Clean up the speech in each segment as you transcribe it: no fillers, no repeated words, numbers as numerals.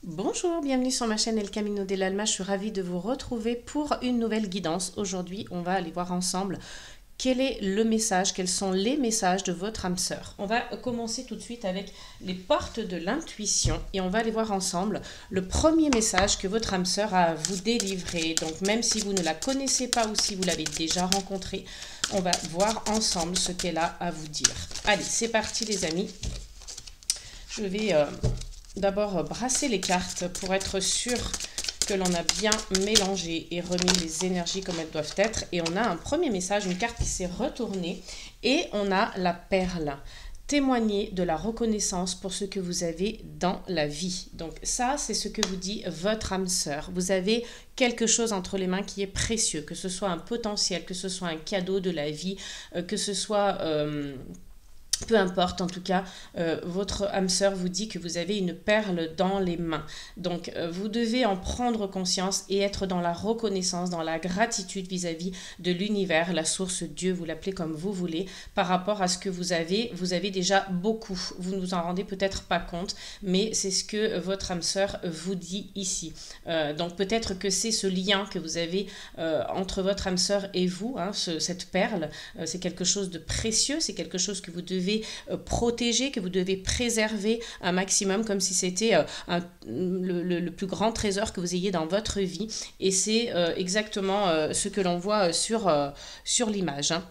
Bonjour, bienvenue sur ma chaîne El Camino del Alma. Je suis ravie de vous retrouver pour une nouvelle guidance. Aujourd'hui, on va aller voir ensemble quel est le message, quels sont les messages de votre âme sœur. On va commencer tout de suite avec les portes de l'intuition et on va aller voir ensemble le premier message que votre âme sœur a à vous délivrer. Donc même si vous ne la connaissez pas ou si vous l'avez déjà rencontrée, on va voir ensemble ce qu'elle a à vous dire. Allez, c'est parti les amis. Je vais d'abord brasser les cartes pour être sûr que l'on a bien mélangé et remis les énergies comme elles doivent être. Et on a un premier message, une carte qui s'est retournée et on a la perle. Témoignez de la reconnaissance pour ce que vous avez dans la vie. Donc ça, c'est ce que vous dit votre âme sœur. Vous avez quelque chose entre les mains qui est précieux, que ce soit un potentiel, que ce soit un cadeau de la vie, que ce soit... peu importe, en tout cas, votre âme sœur vous dit que vous avez une perle dans les mains. Donc, vous devez en prendre conscience et être dans la reconnaissance, dans la gratitude vis-à-vis de l'univers, la source, Dieu, vous l'appelez comme vous voulez, par rapport à ce que vous avez. Vous avez déjà beaucoup. Vous ne vous en rendez peut-être pas compte, mais c'est ce que votre âme sœur vous dit ici. Donc, peut-être que c'est ce lien que vous avez entre votre âme sœur et vous, hein, cette perle, c'est quelque chose de précieux, c'est quelque chose que vous devez protéger, que vous devez préserver un maximum comme si c'était le plus grand trésor que vous ayez dans votre vie. Et c'est exactement ce que l'on voit sur l'image, hein.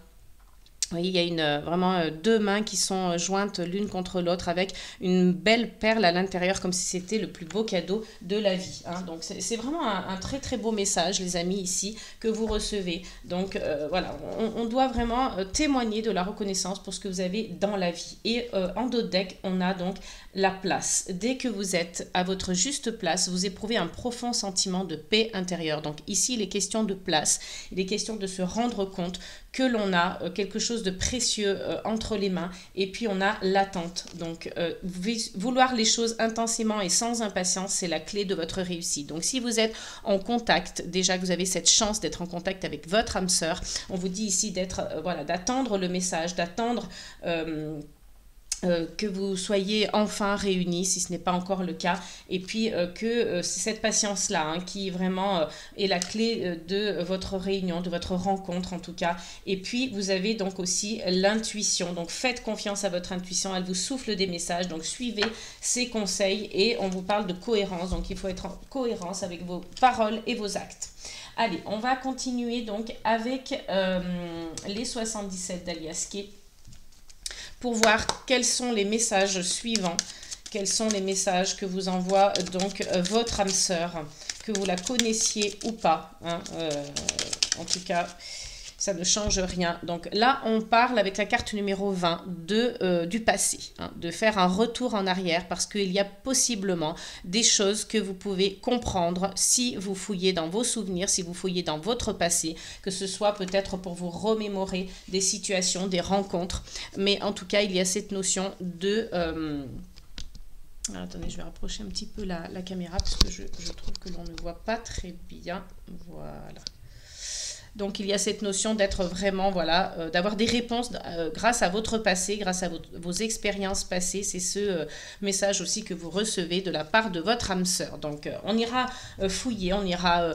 Vous voyez, il y a vraiment deux mains qui sont jointes l'une contre l'autre avec une belle perle à l'intérieur comme si c'était le plus beau cadeau de la vie, hein. Donc c'est vraiment un très très beau message les amis ici que vous recevez. Donc voilà, on doit vraiment témoigner de la reconnaissance pour ce que vous avez dans la vie. Et en dos de deck, on a donc la place. Dès que vous êtes à votre juste place, vous éprouvez un profond sentiment de paix intérieure. Donc ici, il est question de place, il est question de se rendre compte que l'on a quelque chose de précieux entre les mains et puis on a l'attente. Donc vouloir les choses intensément et sans impatience, c'est la clé de votre réussite. Donc si vous êtes en contact, déjà que vous avez cette chance d'être en contact avec votre âme sœur, on vous dit ici d'être voilà, d'attendre le message, d'attendre que vous soyez enfin réunis si ce n'est pas encore le cas, et puis que c'est cette patience-là, hein, qui vraiment est la clé de votre réunion, de votre rencontre en tout cas. Et puis vous avez donc aussi l'intuition, donc faites confiance à votre intuition, elle vous souffle des messages, donc suivez ses conseils et on vous parle de cohérence, donc il faut être en cohérence avec vos paroles et vos actes. Allez, on va continuer donc avec les 77 d'Aliaske pour voir quels sont les messages suivants, quels sont les messages que vous envoie donc votre âme sœur, que vous la connaissiez ou pas, hein, en tout cas, ça ne change rien. Donc là, on parle avec la carte numéro 20 du passé, hein, de faire un retour en arrière parce qu'il y a possiblement des choses que vous pouvez comprendre si vous fouillez dans vos souvenirs, si vous fouillez dans votre passé, que ce soit peut-être pour vous remémorer des situations, des rencontres. Mais en tout cas, il y a cette notion de... Alors, attendez, je vais rapprocher un petit peu la caméra parce que je trouve que l'on ne voit pas très bien. Voilà. Donc il y a cette notion d'être vraiment, voilà, d'avoir des réponses grâce à votre passé, grâce à vos expériences passées. C'est ce message aussi que vous recevez de la part de votre âme sœur. Donc on ira fouiller, on ira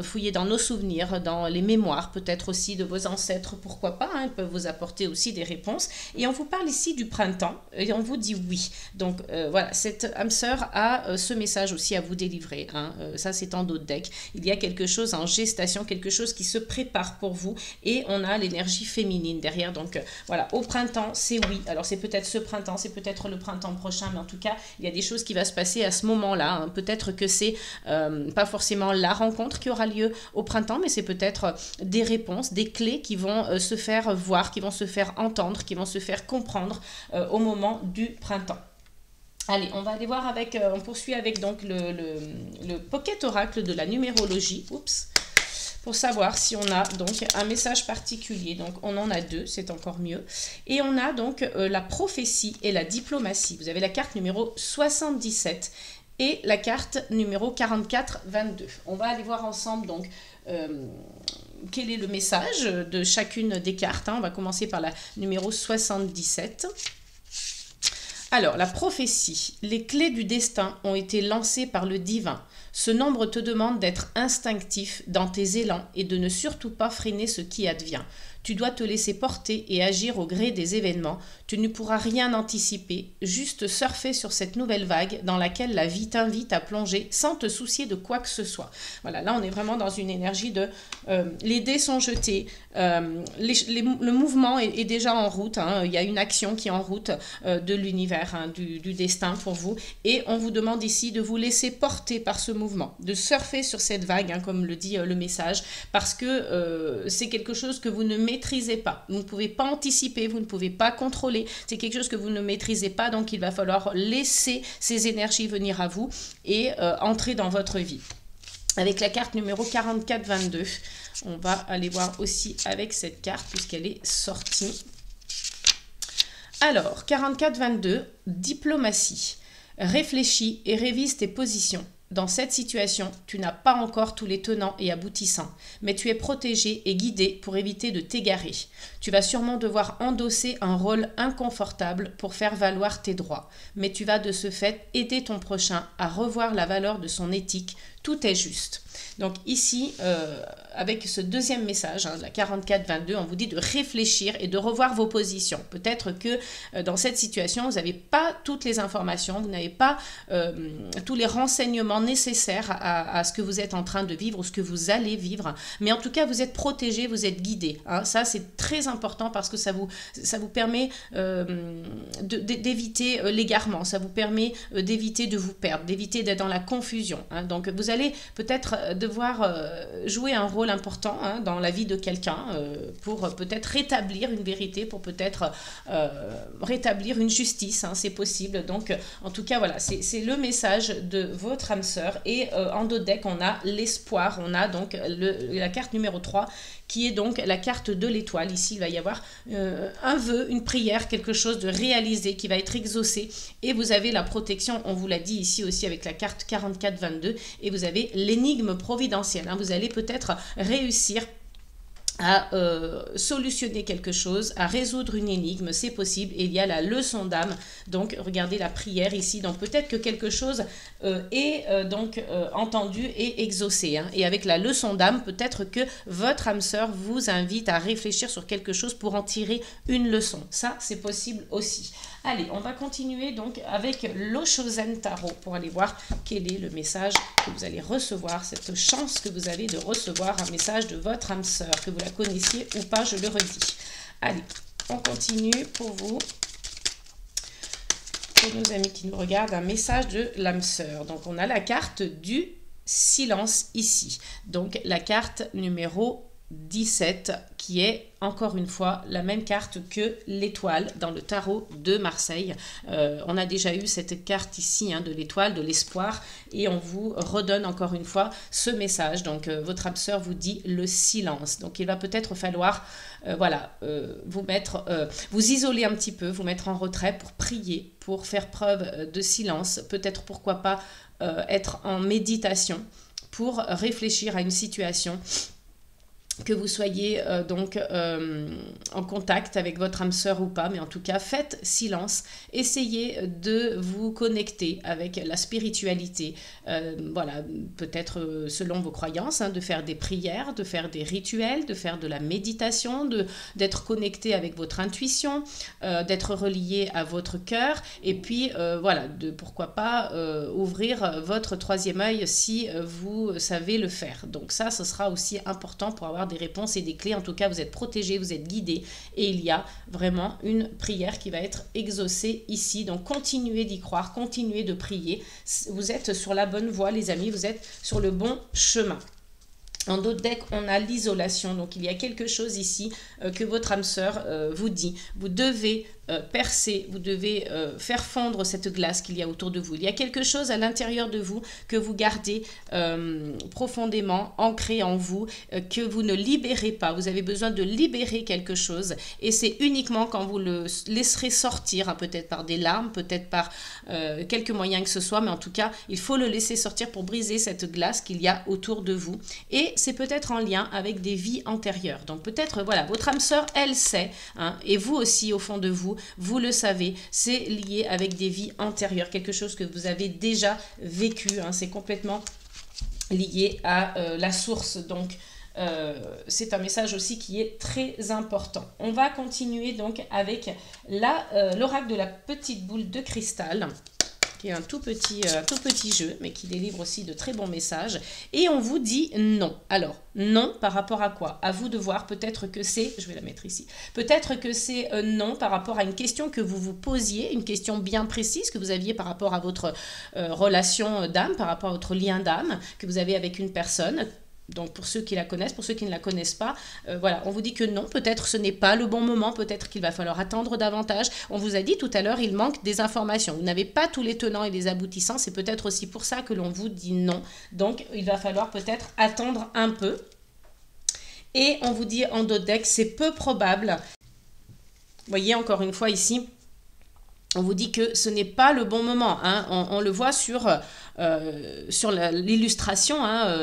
fouiller dans nos souvenirs, dans les mémoires peut-être aussi de vos ancêtres, pourquoi pas, hein, ils peuvent vous apporter aussi des réponses. Et on vous parle ici du printemps et on vous dit oui. Donc voilà, cette âme sœur a ce message aussi à vous délivrer, hein. Ça c'est en dos de deck. Il y a quelque chose en gestation, quelque chose qui se prépare pour vous et on a l'énergie féminine derrière. Donc voilà, au printemps c'est oui, alors c'est peut-être ce printemps, c'est peut-être le printemps prochain, mais en tout cas il y a des choses qui vont se passer à ce moment-là, hein. Peut-être que c'est pas forcément la rencontre qui aura lieu au printemps, mais c'est peut-être des réponses, des clés qui vont se faire voir, qui vont se faire entendre, qui vont se faire comprendre au moment du printemps. Allez, on va aller voir avec, on poursuit avec donc le Pocket Oracle de la numérologie. Oups. Pour savoir si on a donc un message particulier. Donc on en a deux, c'est encore mieux. Et on a donc la prophétie et la diplomatie. Vous avez la carte numéro 77 et la carte numéro 44-22. On va aller voir ensemble donc quel est le message de chacune des cartes, hein. On va commencer par la numéro 77. Alors, la prophétie, les clés du destin ont été lancées par le divin. Ce nombre te demande d'être instinctif dans tes élans et de ne surtout pas freiner ce qui advient. Tu dois te laisser porter et agir au gré des événements. Tu ne pourras rien anticiper, juste surfer sur cette nouvelle vague dans laquelle la vie t'invite à plonger sans te soucier de quoi que ce soit. Voilà, là on est vraiment dans une énergie de les dés sont jetés, le mouvement est déjà en route, hein, il y a une action qui est en route de l'univers, hein, du destin pour vous, et on vous demande ici de vous laisser porter par ce mouvement, de surfer sur cette vague, hein, comme le dit le message, parce que c'est quelque chose que vous ne maîtrisez pas, vous ne pouvez pas anticiper, vous ne pouvez pas contrôler, c'est quelque chose que vous ne maîtrisez pas, donc il va falloir laisser ces énergies venir à vous et entrer dans votre vie. Avec la carte numéro 4422, on va aller voir aussi avec cette carte puisqu'elle est sortie. Alors, 4422, diplomatie. Réfléchis et révise tes positions. Dans cette situation, tu n'as pas encore tous les tenants et aboutissants, mais tu es protégé et guidé pour éviter de t'égarer. Tu vas sûrement devoir endosser un rôle inconfortable pour faire valoir tes droits, mais tu vas de ce fait aider ton prochain à revoir la valeur de son éthique. Tout est juste. Donc ici, avec ce deuxième message, hein, la 4422, on vous dit de réfléchir et de revoir vos positions. Peut-être que dans cette situation, vous n'avez pas toutes les informations, vous n'avez pas tous les renseignements nécessaires à ce que vous êtes en train de vivre ou ce que vous allez vivre. Mais en tout cas, vous êtes protégé, vous êtes guidé. Hein. Ça, c'est très important parce que ça vous permet d'éviter l'égarement, ça vous permet d'éviter de vous perdre, d'éviter d'être dans la confusion. Hein. Donc, vous allez peut-être devoir jouer un rôle important, hein, dans la vie de quelqu'un pour peut-être rétablir une vérité, pour peut-être rétablir une justice, hein, c'est possible. Donc en tout cas voilà, c'est le message de votre âme sœur. Et en dos de deck on a l'espoir, on a donc la carte numéro 3 qui est donc la carte de l'étoile. Ici, il va y avoir un vœu, une prière, quelque chose de réalisé qui va être exaucé. Et vous avez la protection, on vous l'a dit ici aussi avec la carte 4422. Et vous avez l'énigme providentielle. Hein. Vous allez peut-être réussir à solutionner quelque chose, à résoudre une énigme, c'est possible. Et il y a la leçon d'âme, donc regardez la prière ici, donc peut-être que quelque chose est entendu et exaucé, hein. Et avec la leçon d'âme, peut-être que votre âme sœur vous invite à réfléchir sur quelque chose pour en tirer une leçon, ça c'est possible aussi. Allez, on va continuer donc avec l'Oshozen Tarot pour aller voir quel est le message que vous allez recevoir, cette chance que vous avez de recevoir un message de votre âme sœur, que vous la connaissiez ou pas, je le redis. Allez, on continue pour vous, pour nos amis qui nous regardent, un message de l'âme sœur. Donc on a la carte du silence ici, donc la carte numéro 17 qui est encore une fois la même carte que l'étoile dans le tarot de Marseille. On a déjà eu cette carte ici, hein, de l'étoile, de l'espoir, et on vous redonne encore une fois ce message. Donc votre âme sœur vous dit le silence. Donc il va peut-être falloir vous isoler un petit peu, vous mettre en retrait pour prier, pour faire preuve de silence, peut-être pourquoi pas être en méditation pour réfléchir à une situation, que vous soyez en contact avec votre âme sœur ou pas, mais en tout cas faites silence, essayez de vous connecter avec la spiritualité, voilà, peut-être selon vos croyances, hein, de faire des prières, de faire des rituels, de faire de la méditation, d'être connecté avec votre intuition, d'être relié à votre cœur, et puis voilà, de pourquoi pas ouvrir votre troisième œil si vous savez le faire. Donc ça, ce sera aussi important pour avoir des réponses et des clés. En tout cas, vous êtes protégés, vous êtes guidés, et il y a vraiment une prière qui va être exaucée ici. Donc continuez d'y croire, continuez de prier. Vous êtes sur la bonne voie, les amis, vous êtes sur le bon chemin. En dos de deck, on a l'isolation. Donc il y a quelque chose ici que votre âme sœur vous dit. Vous devez percer, vous devez faire fondre cette glace qu'il y a autour de vous. Il y a quelque chose à l'intérieur de vous que vous gardez profondément ancré en vous, que vous ne libérez pas. Vous avez besoin de libérer quelque chose, et c'est uniquement quand vous le laisserez sortir, hein, peut-être par des larmes, peut-être par quelques moyens que ce soit, mais en tout cas, il faut le laisser sortir pour briser cette glace qu'il y a autour de vous. Et c'est peut-être en lien avec des vies antérieures. Donc peut-être, voilà, votre âme sœur, elle sait, hein, et vous aussi au fond de vous, vous le savez, c'est lié avec des vies antérieures, quelque chose que vous avez déjà vécu, hein, c'est complètement lié à la source, donc c'est un message aussi qui est très important. On va continuer donc avec l'oracle de la petite boule de cristal, qui est un tout petit jeu, mais qui délivre aussi de très bons messages. Et on vous dit non. Alors, non par rapport à quoi? À vous de voir, peut-être que c'est, je vais la mettre ici, peut-être que c'est non par rapport à une question que vous vous posiez, une question bien précise que vous aviez par rapport à votre relation d'âme, par rapport à votre lien d'âme que vous avez avec une personne. Donc pour ceux qui la connaissent, pour ceux qui ne la connaissent pas, voilà, on vous dit que non, peut-être ce n'est pas le bon moment, peut-être qu'il va falloir attendre davantage. On vous a dit tout à l'heure, il manque des informations. Vous n'avez pas tous les tenants et les aboutissants, c'est peut-être aussi pour ça que l'on vous dit non. Donc il va falloir peut-être attendre un peu. Et on vous dit en dos de deck, c'est peu probable. Vous voyez encore une fois ici, on vous dit que ce n'est pas le bon moment. Hein. On le voit sur l'illustration, hein,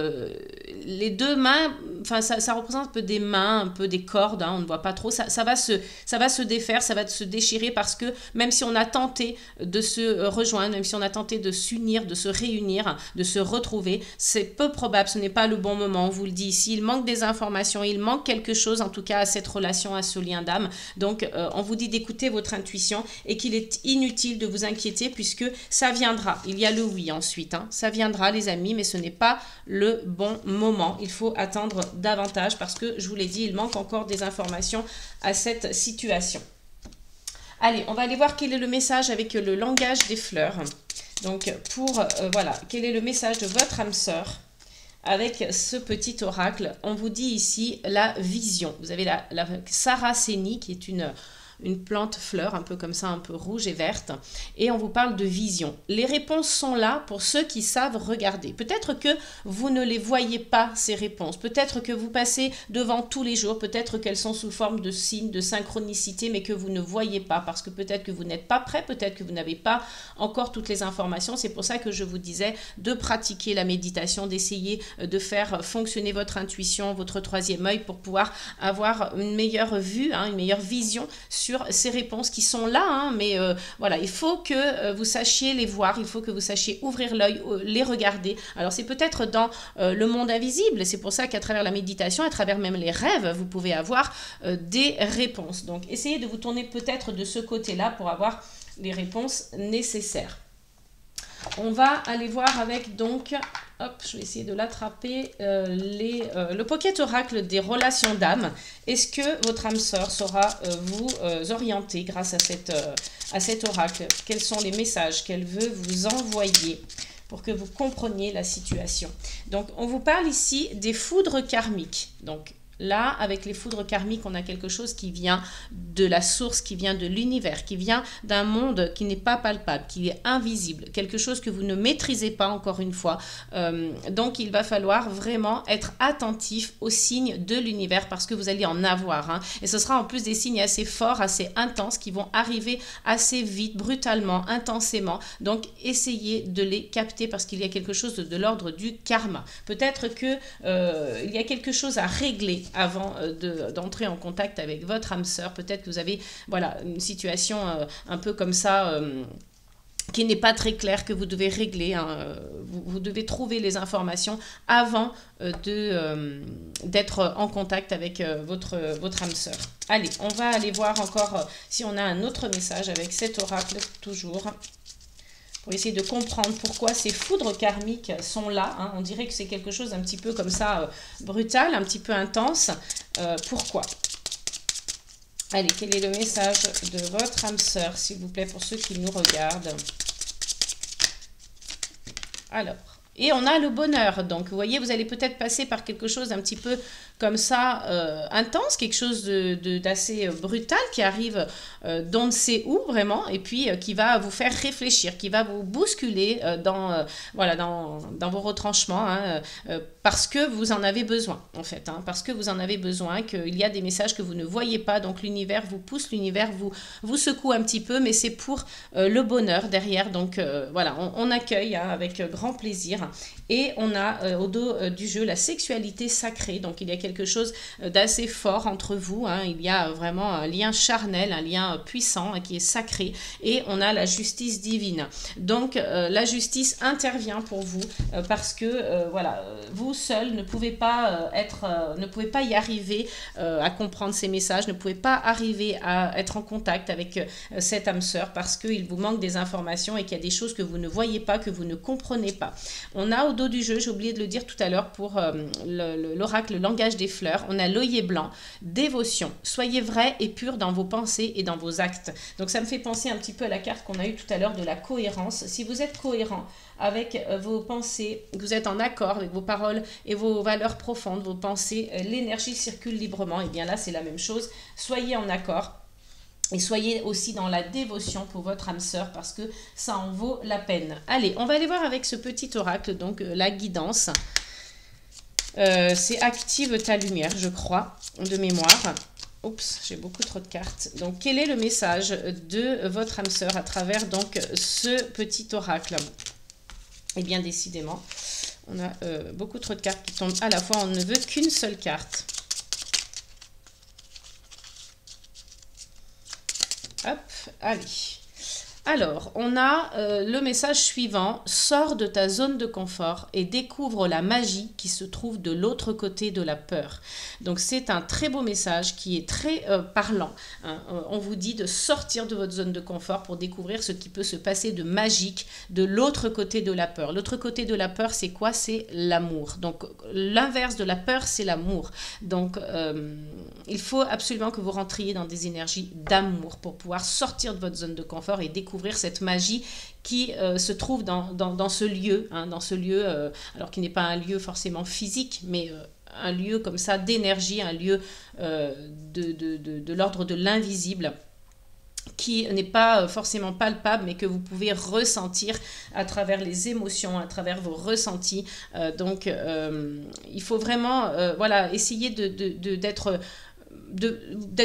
les deux mains, enfin ça représente un peu des mains, un peu des cordes, hein, on ne voit pas trop, ça va se défaire, ça va se déchirer parce que même si on a tenté de se rejoindre, même si on a tenté de s'unir, de se réunir, de se retrouver, c'est peu probable, ce n'est pas le bon moment, on vous le dit ici, il manque des informations, il manque quelque chose en tout cas à cette relation, à ce lien d'âme, donc on vous dit d'écouter votre intuition et qu'il est inutile de vous inquiéter puisque ça viendra, il y a le oui ensuite. Hein. Ça viendra les amis, mais ce n'est pas le bon moment. Il faut attendre davantage parce que, je vous l'ai dit, il manque encore des informations à cette situation. Allez, on va aller voir quel est le message avec le langage des fleurs. Donc, voilà, quel est le message de votre âme sœur avec ce petit oracle? On vous dit ici la vision. Vous avez la Saracénie qui est une plante fleur, un peu comme ça, un peu rouge et verte, et on vous parle de vision. Les réponses sont là pour ceux qui savent regarder. Peut-être que vous ne les voyez pas, ces réponses. Peut-être que vous passez devant tous les jours, peut-être qu'elles sont sous forme de signes, de synchronicité, mais que vous ne voyez pas, parce que peut-être que vous n'êtes pas prêt, peut-être que vous n'avez pas encore toutes les informations. C'est pour ça que je vous disais de pratiquer la méditation, d'essayer de faire fonctionner votre intuition, votre troisième œil, pour pouvoir avoir une meilleure vue, hein, une meilleure vision sur ces réponses qui sont là, hein, mais voilà, il faut que vous sachiez les voir, il faut que vous sachiez ouvrir l'œil, les regarder. Alors c'est peut-être dans le monde invisible, c'est pour ça qu'à travers la méditation, à travers même les rêves, vous pouvez avoir des réponses. Donc essayez de vous tourner peut-être de ce côté-là pour avoir les réponses nécessaires. On va aller voir avec donc, hop, je vais essayer de l'attraper, le Pocket Oracle des relations d'âme. Est-ce que votre âme sœur saura vous orienter grâce à cet oracle? Quels sont les messages qu'elle veut vous envoyer pour que vous compreniez la situation? Donc, on vous parle ici des foudres karmiques. Donc, là, avec les foudres karmiques, on a quelque chose qui vient de la source, qui vient de l'univers, qui vient d'un monde qui n'est pas palpable, qui est invisible, quelque chose que vous ne maîtrisez pas encore une fois. Donc, il va falloir vraiment être attentif aux signes de l'univers parce que vous allez en avoir. Hein. Et ce sera en plus des signes assez forts, assez intenses, qui vont arriver assez vite, brutalement, intensément. Donc, essayez de les capter parce qu'il y a quelque chose de l'ordre du karma. Peut-être qu'il y a quelque chose à régler avant d'entrer en contact avec votre âme sœur. Peut-être que vous avez voilà, une situation un peu comme ça qui n'est pas très claire, que vous devez régler. Hein. Vous devez trouver les informations avant d'être en contact avec votre âme sœur. Allez, on va aller voir encore si on a un autre message avec cet oracle toujours. Pour essayer de comprendre pourquoi ces foudres karmiques sont là. Hein. On dirait que c'est quelque chose un petit peu comme ça, brutal, un petit peu intense. Pourquoi? Allez, quel est le message de votre âme sœur, s'il vous plaît, pour ceux qui nous regardent? Alors, et on a le bonheur. Donc, vous voyez, vous allez peut-être passer par quelque chose d'un petit peu comme ça, intense, quelque chose d'assez brutal qui arrive d'on ne sait où vraiment, et puis qui va vous faire réfléchir, qui va vous bousculer voilà, dans vos retranchements, hein, parce que vous en avez besoin en fait, hein, parce que vous en avez besoin, qu'il y a des messages que vous ne voyez pas, donc l'univers vous pousse, l'univers vous secoue un petit peu, mais c'est pour le bonheur derrière, donc voilà, on accueille hein, avec grand plaisir lumière. Et on a au dos du jeu la sexualité sacrée. Donc il y a quelque chose d'assez fort entre vous. Hein. Il y a vraiment un lien charnel, un lien puissant qui est sacré. Et on a la justice divine. Donc la justice intervient pour vous parce que voilà, vous seul ne pouvez pas ne pouvez pas y arriver à comprendre ces messages, ne pouvez pas arriver à être en contact avec cette âme sœur parce qu'il vous manque des informations et qu'il y a des choses que vous ne voyez pas, que vous ne comprenez pas. On a au dos du jeu, j'ai oublié de le dire tout à l'heure pour l'oracle, le langage des fleurs, on a l'œillet blanc, dévotion. Soyez vrai et pur dans vos pensées et dans vos actes. Donc ça me fait penser un petit peu à la carte qu'on a eue tout à l'heure de la cohérence. Si vous êtes cohérent avec vos pensées, vous êtes en accord avec vos paroles et vos valeurs profondes, vos pensées, l'énergie circule librement, et bien là c'est la même chose. Soyez en accord. Et soyez aussi dans la dévotion pour votre âme sœur parce que ça en vaut la peine. Allez, on va aller voir avec ce petit oracle, donc la guidance. C'est active ta lumière, je crois, de mémoire. Oups, j'ai beaucoup trop de cartes. Donc, quel est le message de votre âme sœur à travers donc ce petit oracle? Eh bien, décidément, on a beaucoup trop de cartes qui tombent à la fois. On ne veut qu'une seule carte. Hop, allez. Alors, on a le message suivant. Sors de ta zone de confort et découvre la magie qui se trouve de l'autre côté de la peur. Donc, c'est un très beau message qui est très parlant. Hein. On vous dit de sortir de votre zone de confort pour découvrir ce qui peut se passer de magique de l'autre côté de la peur. L'autre côté de la peur, c'est quoi? C'est l'amour. Donc, l'inverse de la peur, c'est l'amour. Donc, il faut absolument que vous rentriez dans des énergies d'amour pour pouvoir sortir de votre zone de confort et découvrir cette magie qui se trouve dans ce lieu, hein, alors qui n'est pas un lieu forcément physique, mais un lieu comme ça d'énergie, un lieu de l'ordre de l'invisible, qui n'est pas forcément palpable, mais que vous pouvez ressentir à travers les émotions, à travers vos ressentis. Donc, il faut vraiment voilà, essayer d'être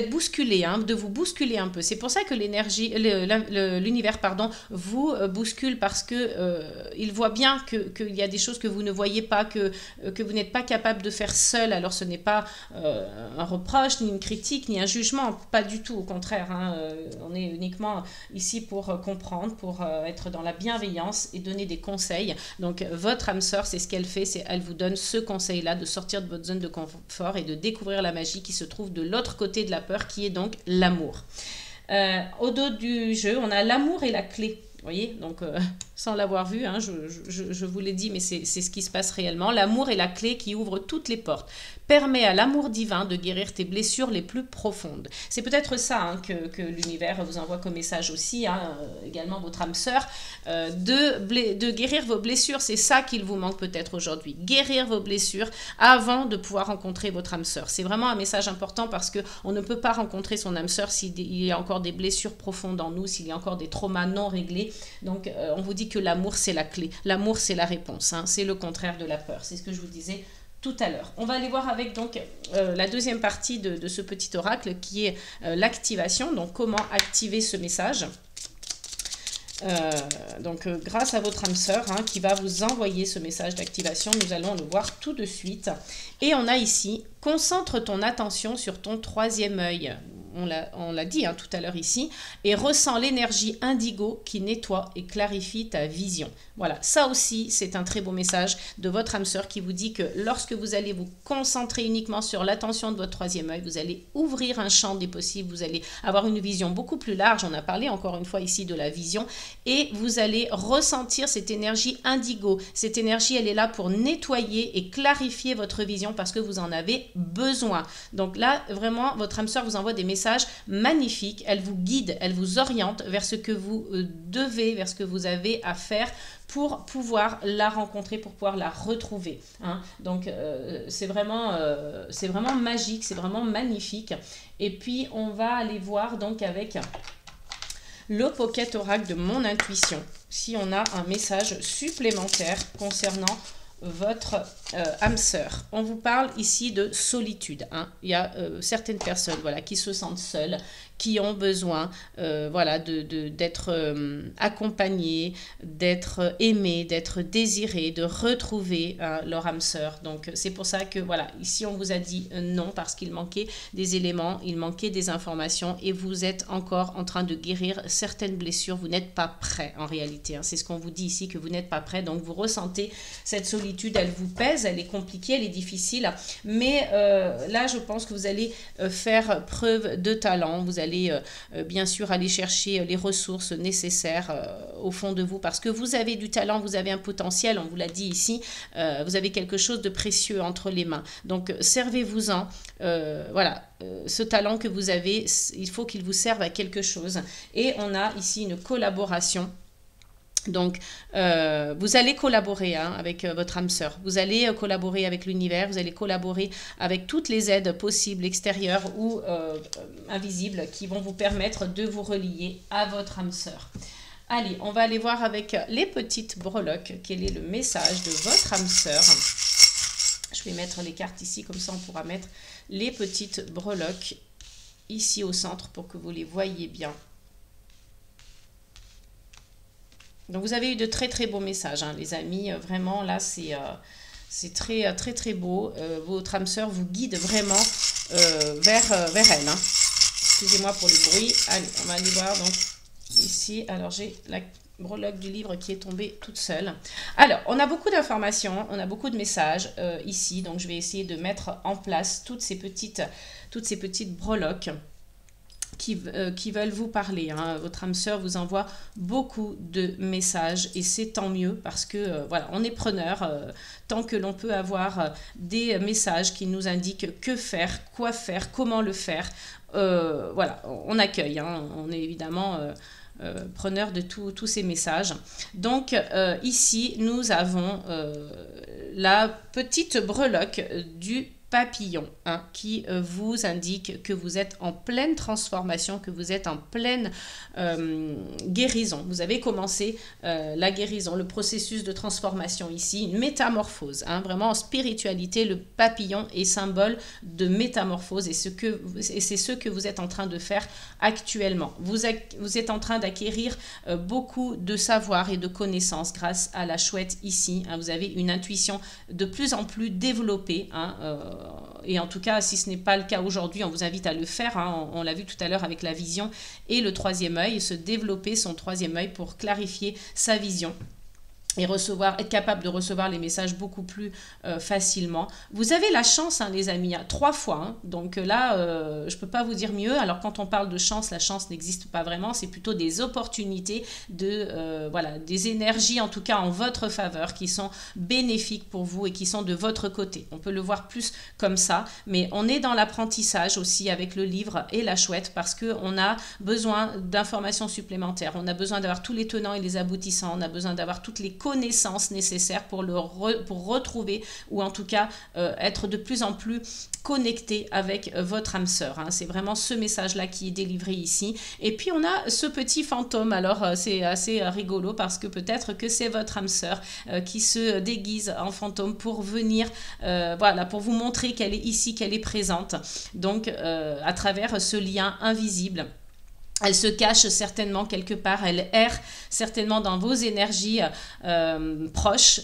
bousculé, hein, de vous bousculer un peu. C'est pour ça que l'univers vous bouscule parce que il voit bien qu'il y a des choses que vous ne voyez pas, que vous n'êtes pas capable de faire seul. Alors ce n'est pas un reproche, ni une critique, ni un jugement, pas du tout, au contraire. Hein, on est uniquement ici pour comprendre, pour être dans la bienveillance et donner des conseils. Donc votre âme sœur, c'est ce qu'elle fait, elle vous donne ce conseil-là de sortir de votre zone de confort et de découvrir la magie qui se trouve de l'autre côté de la peur, qui est donc l'amour. Au dos du jeu, on a l'amour et la clé. Vous voyez, donc sans l'avoir vu, hein, je vous l'ai dit, mais c'est ce qui se passe réellement. L'amour est la clé qui ouvre toutes les portes. Permet à l'amour divin de guérir tes blessures les plus profondes. C'est peut-être ça, hein, que l'univers vous envoie comme message aussi, hein, également votre âme sœur, de guérir vos blessures. C'est ça qu'il vous manque peut-être aujourd'hui. Guérir vos blessures avant de pouvoir rencontrer votre âme sœur. C'est vraiment un message important parce qu'on ne peut pas rencontrer son âme sœur s'il y a encore des blessures profondes en nous, s'il y a encore des traumas non réglés. Donc, on vous dit que l'amour, c'est la clé. L'amour, c'est la réponse. Hein. C'est le contraire de la peur. C'est ce que je vous disais tout à l'heure. On va aller voir avec donc la deuxième partie de ce petit oracle qui est l'activation. Donc, comment activer ce message? Grâce à votre âme sœur, hein, qui va vous envoyer ce message d'activation, nous allons le voir tout de suite. Et on a ici, concentre ton attention sur ton troisième œil. On l'a dit, hein, tout à l'heure ici, et ressens l'énergie indigo qui nettoie et clarifie ta vision. Voilà, ça aussi, c'est un très beau message de votre âme sœur qui vous dit que lorsque vous allez vous concentrer uniquement sur l'attention de votre troisième œil, vous allez ouvrir un champ des possibles, vous allez avoir une vision beaucoup plus large. On a parlé encore une fois ici de la vision, et vous allez ressentir cette énergie indigo. Cette énergie, elle est là pour nettoyer et clarifier votre vision parce que vous en avez besoin. Donc là, vraiment, votre âme sœur vous envoie des messages magnifiques. Elle vous guide, elle vous oriente vers ce que vous devez, vers ce que vous avez à faire pour pouvoir la rencontrer, pour pouvoir la retrouver. Hein. Donc, c'est vraiment magique, c'est vraiment magnifique. Et puis, on va aller voir donc avec le Pocket Oracle de mon intuition, si on a un message supplémentaire concernant votre âme sœur. On vous parle ici de solitude. Hein. Il y a certaines personnes, voilà, qui se sentent seules, qui ont besoin voilà, d'être accompagnés, d'être aimés, d'être désirés, de retrouver leur âme sœur. Donc c'est pour ça que voilà, ici on vous a dit non parce qu'il manquait des éléments, il manquait des informations et vous êtes encore en train de guérir certaines blessures. Vous n'êtes pas prêt en réalité, hein. C'est ce qu'on vous dit ici, que vous n'êtes pas prêt. Donc vous ressentez cette solitude, elle vous pèse, elle est compliquée, elle est difficile. Mais là, je pense que vous allez faire preuve de talent. Vous allez bien sûr aller chercher les ressources nécessaires au fond de vous parce que vous avez du talent, vous avez un potentiel, on vous l'a dit ici, vous avez quelque chose de précieux entre les mains. Donc servez-vous-en, voilà, ce talent que vous avez, il faut qu'il vous serve à quelque chose. Et on a ici une collaboration. Donc, vous allez collaborer hein, avec votre âme sœur, vous allez collaborer avec l'univers, vous allez collaborer avec toutes les aides possibles, extérieures ou invisibles, qui vont vous permettre de vous relier à votre âme sœur. Allez, on va aller voir avec les petites breloques, quel est le message de votre âme sœur. Je vais mettre les cartes ici, comme ça on pourra mettre les petites breloques ici au centre pour que vous les voyez bien. Donc vous avez eu de très très beaux messages, hein, les amis. Vraiment là c'est très très très beau. Votre âme sœur vous guide vraiment vers elle. Hein. Excusez-moi pour le bruit. Allez, on va aller voir donc ici. Alors j'ai la breloque du livre qui est tombée toute seule. Alors on a beaucoup d'informations, on a beaucoup de messages ici. Donc je vais essayer de mettre en place toutes ces petites breloques qui veulent vous parler. Hein. Votre âme sœur vous envoie beaucoup de messages et c'est tant mieux parce que voilà, on est preneur tant que l'on peut avoir des messages qui nous indiquent que faire, quoi faire, comment le faire. Voilà, on accueille. Hein. On est évidemment preneur de tous ces messages. Donc ici, nous avons la petite breloque du papillon hein, qui vous indique que vous êtes en pleine transformation, que vous êtes en pleine guérison. Vous avez commencé la guérison, le processus de transformation ici, une métamorphose. Hein, vraiment en spiritualité, le papillon est symbole de métamorphose et c'est ce que vous êtes en train de faire actuellement. Vous êtes en train d'acquérir beaucoup de savoir et de connaissances grâce à la chouette ici. Hein, vous avez une intuition de plus en plus développée. Hein, et en tout cas, si ce n'est pas le cas aujourd'hui, on vous invite à le faire. Hein, on l'a vu tout à l'heure avec la vision et le troisième œil, se développer son troisième œil pour clarifier sa vision et être capable de recevoir les messages beaucoup plus facilement. Vous avez la chance, hein, les amis, hein, 3 fois. Hein, donc là, je ne peux pas vous dire mieux. Alors quand on parle de chance, la chance n'existe pas vraiment. C'est plutôt des opportunités, voilà, des énergies, en tout cas en votre faveur, qui sont bénéfiques pour vous et qui sont de votre côté. On peut le voir plus comme ça. Mais on est dans l'apprentissage aussi avec le livre et la chouette parce qu'on a besoin d'informations supplémentaires. On a besoin d'avoir tous les tenants et les aboutissants. On a besoin d'avoir toutes les connaissances nécessaires pour retrouver ou en tout cas être de plus en plus connecté avec votre âme sœur. Hein. C'est vraiment ce message-là qui est délivré ici. Et puis on a ce petit fantôme. Alors c'est assez rigolo parce que peut-être que c'est votre âme sœur qui se déguise en fantôme pour venir, voilà, pour vous montrer qu'elle est ici, qu'elle est présente. Donc à travers ce lien invisible. Elle se cache certainement quelque part, elle erre certainement dans vos énergies proches,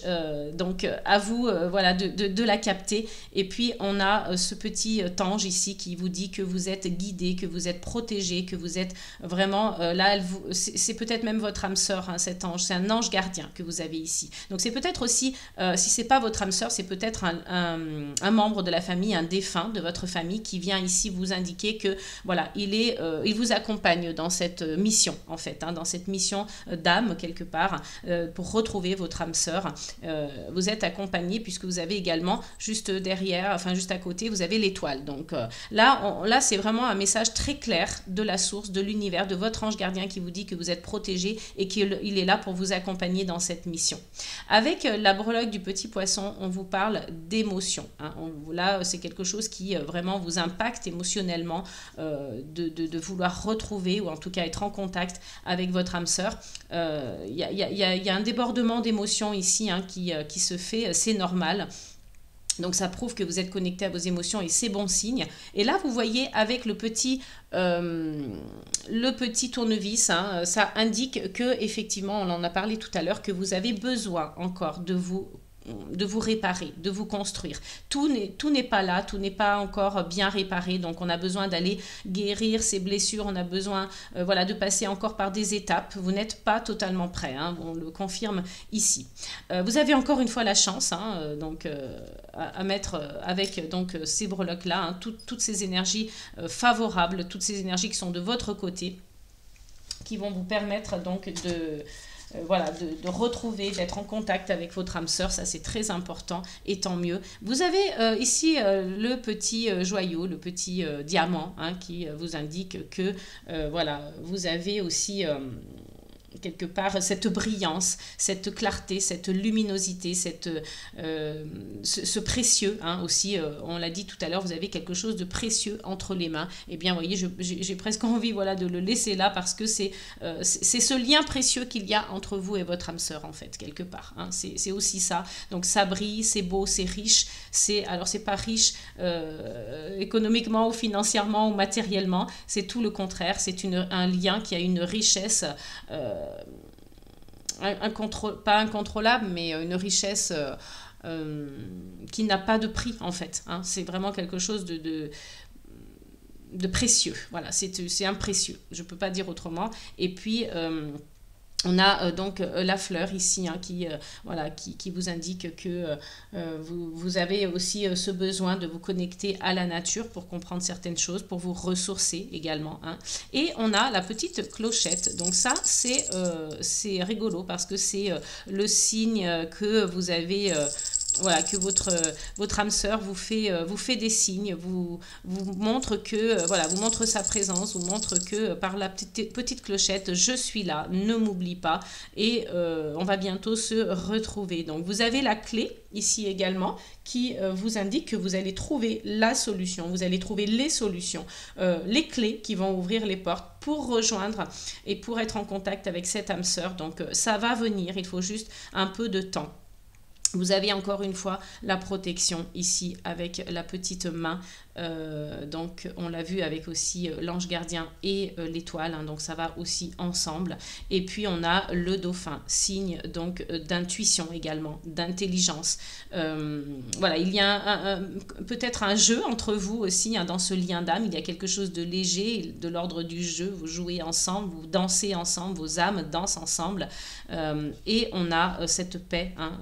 donc à vous voilà, de la capter. Et puis on a ce petit ange ici qui vous dit que vous êtes guidé, que vous êtes protégé, que vous êtes vraiment, là c'est peut-être même votre âme sœur, hein, cet ange, c'est un ange gardien que vous avez ici. Donc c'est peut-être aussi, si c'est pas votre âme sœur, c'est peut-être un membre de la famille, un défunt de votre famille qui vient ici vous indiquer que voilà, il vous accompagne dans cette mission en fait, hein, dans cette mission d'âme quelque part pour retrouver votre âme sœur. Vous êtes accompagné puisque vous avez également juste derrière, enfin juste à côté, vous avez l'étoile. Donc là c'est vraiment un message très clair de la source, de l'univers, de votre ange gardien qui vous dit que vous êtes protégé et qu'il est là pour vous accompagner dans cette mission. Avec la breloque du petit poisson, on vous parle d'émotion. Hein. Là c'est quelque chose qui vraiment vous impacte émotionnellement, de vouloir retrouver ou en tout cas être en contact avec votre âme sœur. Y a un débordement d'émotions ici, hein, qui se fait, c'est normal. Donc ça prouve que vous êtes connecté à vos émotions et c'est bon signe. Et là, vous voyez avec le petit tournevis, hein, ça indique que, effectivement, on en a parlé tout à l'heure, que vous avez besoin encore de vous réparer, de vous construire. Tout n'est pas là, tout n'est pas encore bien réparé, donc on a besoin d'aller guérir ces blessures, on a besoin voilà, de passer encore par des étapes. Vous n'êtes pas totalement prêt, hein, on le confirme ici. Vous avez encore une fois la chance, hein, donc, à mettre avec donc, ces breloques-là, hein, toutes ces énergies favorables, toutes ces énergies qui sont de votre côté, qui vont vous permettre donc voilà, de retrouver, d'être en contact avec votre âme sœur, ça c'est très important et tant mieux. Vous avez ici le petit joyau, le petit diamant, hein, qui vous indique que voilà, vous avez aussi quelque part cette brillance, cette clarté, cette luminosité, ce précieux, hein, aussi, on l'a dit tout à l'heure, vous avez quelque chose de précieux entre les mains. Eh bien, vous voyez, j'ai presque envie, voilà, de le laisser là parce que c'est ce lien précieux qu'il y a entre vous et votre âme sœur, en fait, quelque part. Hein. C'est aussi ça. Donc, ça brille, c'est beau, c'est riche. Alors, c'est pas riche économiquement ou financièrement ou matériellement, c'est tout le contraire. C'est un lien qui a une richesse pas incontrôlable, mais une richesse qui n'a pas de prix, en fait. Hein. C'est vraiment quelque chose de précieux. Voilà, c'est un précieux. Je ne peux pas dire autrement. Et puis, on a donc la fleur ici, hein, voilà, qui vous indique que vous avez aussi ce besoin de vous connecter à la nature pour comprendre certaines choses, pour vous ressourcer également. Hein. Et on a la petite clochette. Donc ça, c'est rigolo parce que c'est le signe que vous avez... voilà, que votre âme sœur vous fait des signes, vous montre que, voilà, vous montre sa présence, vous montre que par la petite clochette, je suis là, ne m'oublie pas, et on va bientôt se retrouver. Donc vous avez la clé ici également qui vous indique que vous allez trouver la solution, vous allez trouver les solutions, les clés qui vont ouvrir les portes pour rejoindre et pour être en contact avec cette âme sœur. Donc ça va venir, il faut juste un peu de temps. Vous avez encore une fois la protection ici avec la petite main, donc on l'a vu avec aussi l'ange gardien et l'étoile, hein, donc ça va aussi ensemble. Et puis on a le dauphin, signe donc d'intuition également, d'intelligence. Voilà, il y a peut-être un jeu entre vous aussi, hein, dans ce lien d'âme, il y a quelque chose de léger, de l'ordre du jeu, vous jouez ensemble, vous dansez ensemble, vos âmes dansent ensemble, et on a cette paix, hein,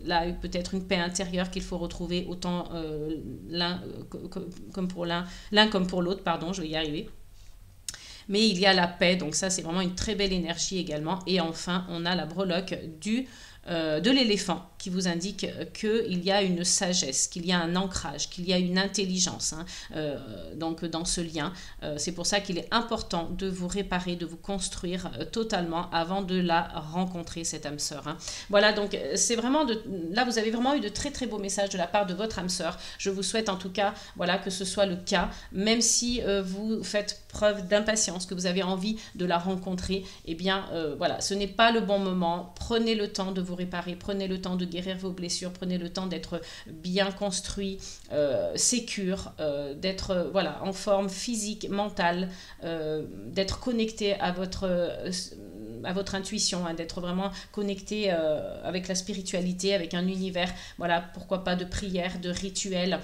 là peut-être une paix intérieure qu'il faut retrouver autant l'un comme pour l'autre, pardon, je vais y arriver. Mais il y a la paix, donc ça c'est vraiment une très belle énergie également. Et enfin on a la breloque de l'éléphant qui vous indique qu'il y a une sagesse, qu'il y a un ancrage, qu'il y a une intelligence, hein, donc dans ce lien. C'est pour ça qu'il est important de vous réparer, de vous construire totalement avant de la rencontrer, cette âme sœur. Hein. Voilà, donc c'est vraiment là vous avez vraiment eu de très très beaux messages de la part de votre âme sœur. Je vous souhaite en tout cas, voilà, que ce soit le cas, même si vous faites preuve d'impatience, que vous avez envie de la rencontrer, eh bien voilà, ce n'est pas le bon moment. Prenez le temps de vous réparer, prenez le temps de guérir vos blessures, prenez le temps d'être bien construit, sécure, d'être voilà, en forme physique, mentale, d'être connecté à votre intuition, hein, d'être vraiment connecté avec la spiritualité, avec un univers, voilà, pourquoi pas de prière, de rituels.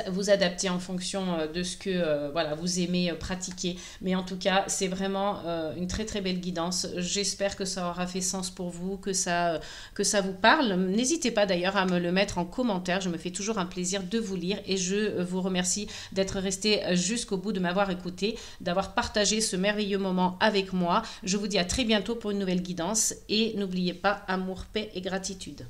Vous adapter en fonction de ce que voilà, vous aimez pratiquer. Mais en tout cas, c'est vraiment une très très belle guidance. J'espère que ça aura fait sens pour vous, que ça vous parle. N'hésitez pas d'ailleurs à me le mettre en commentaire. Je me fais toujours un plaisir de vous lire et je vous remercie d'être resté jusqu'au bout, de m'avoir écouté, d'avoir partagé ce merveilleux moment avec moi. Je vous dis à très bientôt pour une nouvelle guidance et n'oubliez pas, amour, paix et gratitude.